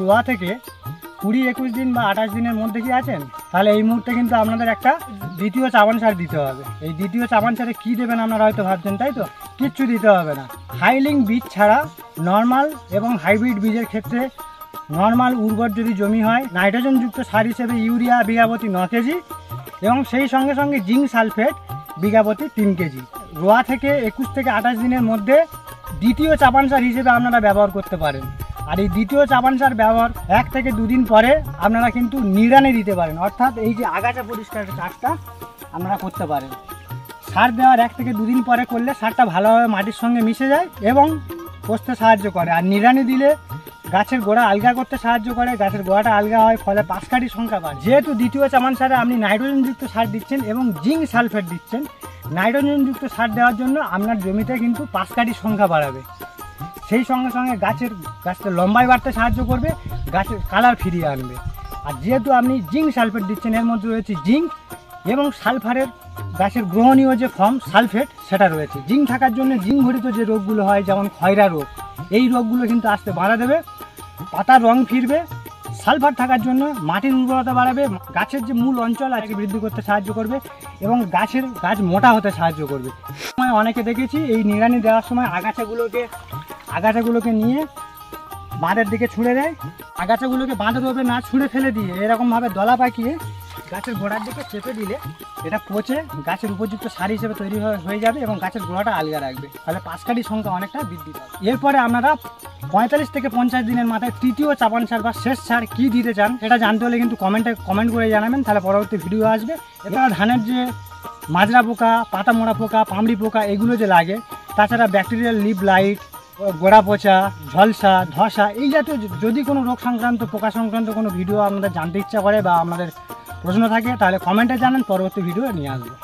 রোয়া থেকে 20-21 দিন বা 28 দিনের মধ্যে কি আছেন, তাহলে এই মুহূর্তে কিন্তু আপনাদের একটা দ্বিতীয় চাবান সার দিতে হবে। এই দ্বিতীয় চাবান সারে কী দেবেন আপনারা হয়তো ভাবছেন, তাই তো? কিচ্ছু দিতে হবে না। হাইলিং বীজ ছাড়া নর্মাল এবং হাইব্রিড বীজের ক্ষেত্রে নর্মাল উর্বর যদি জমি হয়, নাইট্রোজেনযুক্ত সার হিসেবে ইউরিয়া বিঘাপতি 9 কেজি এবং সেই সঙ্গে সঙ্গে জিঙ্ক সালফেট বিঘাপতি 3 কেজি রোয়া থেকে 21 থেকে 28 দিনের মধ্যে দ্বিতীয় চাপান সার হিসেবে আপনারা ব্যবহার করতে পারেন। আর এই দ্বিতীয় চাপান সার ব্যবহার 1 থেকে 2 দিন পরে আপনারা কিন্তু নিড়ানি দিতে পারেন, অর্থাৎ এই যে আগাছা পরিষ্কারের কাজটা আপনারা করতে পারেন। সার দেওয়ার 1 থেকে 2 দিন পরে করলে সারটা ভালোভাবে মাটির সঙ্গে মিশে যায় এবং পচতে সাহায্য করে। আর নিড়ানি দিলে গাছের গোড়া আলগা করতে সাহায্য করে, গাছের গোড়াটা আলগা হয়, ফলে পাশকাঠির সংখ্যা বাড়ে। যেহেতু দ্বিতীয় চামান সারে আপনি নাইট্রোজেনযুক্ত সার দিচ্ছেন এবং জিঙ্ক সালফেট দিচ্ছেন, নাইট্রোজেনযুক্ত সার দেওয়ার জন্য আপনার জমিতে কিন্তু পাশকাঠির সংখ্যা বাড়াবে, সেই সঙ্গে সঙ্গে গাছটা লম্বায় বাড়তে সাহায্য করবে, গাছের কালার ফিরিয়ে আনবে। আর যেহেতু আপনি জিঙ্ক সালফেট দিচ্ছেন, এর মধ্যে রয়েছে জিঙ্ক এবং সালফারের গাছের গ্রহণীয় যে ফর্ম সালফেট সেটা রয়েছে। জিঙ্ক থাকার জন্য জিঙ্ক ঘটিত যে রোগগুলো হয়, যেমন খয়রা রোগ, এই রোগগুলো কিন্তু আসতে বাধা দেবে, পাতার রং ফিরবে। সালফার থাকার জন্য মাটির উর্বরতা বাড়াবে, গাছের যে মূল অঞ্চল আছে বৃদ্ধি করতে সাহায্য করবে এবং গাছ মোটা হতে সাহায্য করবে। অনেকে দেখেছি এই নিড়ানি দেওয়ার সময় আগাছাগুলোকে নিয়ে বাঁধের দিকে ছুঁড়ে দেয়, আগাছাগুলোকে বাঁধের ওপরে না ছুঁড়ে ফেলে দিয়ে এরকমভাবে দলা পাকিয়ে গাছের গোড়ার দিকে চেপে দিলে এটা পচে গাছের উপযুক্ত সার হিসেবে তৈরি হয়ে যাবে এবং গাছের গোড়াটা আলগা রাখবে, তাহলে পাশকাঠির সংখ্যা অনেকটা বৃদ্ধি পাবে। এরপরে আপনারা 45 থেকে 50 দিনের মাথায় তৃতীয় চাপান সার বা শেষ সার কী দিতে চান সেটা জানতে হলে কিন্তু কমেন্ট করে জানাবেন, তাহলে পরবর্তী ভিডিও আসবে। এছাড়া ধানের যে মাজরা পোকা, পাতা মোড়া পোকা, পামড়ি পোকা এগুলো যে লাগে, তাছাড়া ব্যাকটেরিয়াল লিভ লাইট, গোড়া পচা, ঝলসা, ধসা, এই জাতীয় যদি কোনো রোগ সংক্রান্ত পোকা সংক্রান্ত কোনো ভিডিও আপনাদের জানতে ইচ্ছা করে বা আপনাদের প্রশ্ন থাকে, তাহলে কমেন্টে জানান, পরবর্তী ভিডিও নিয়ে আসবো।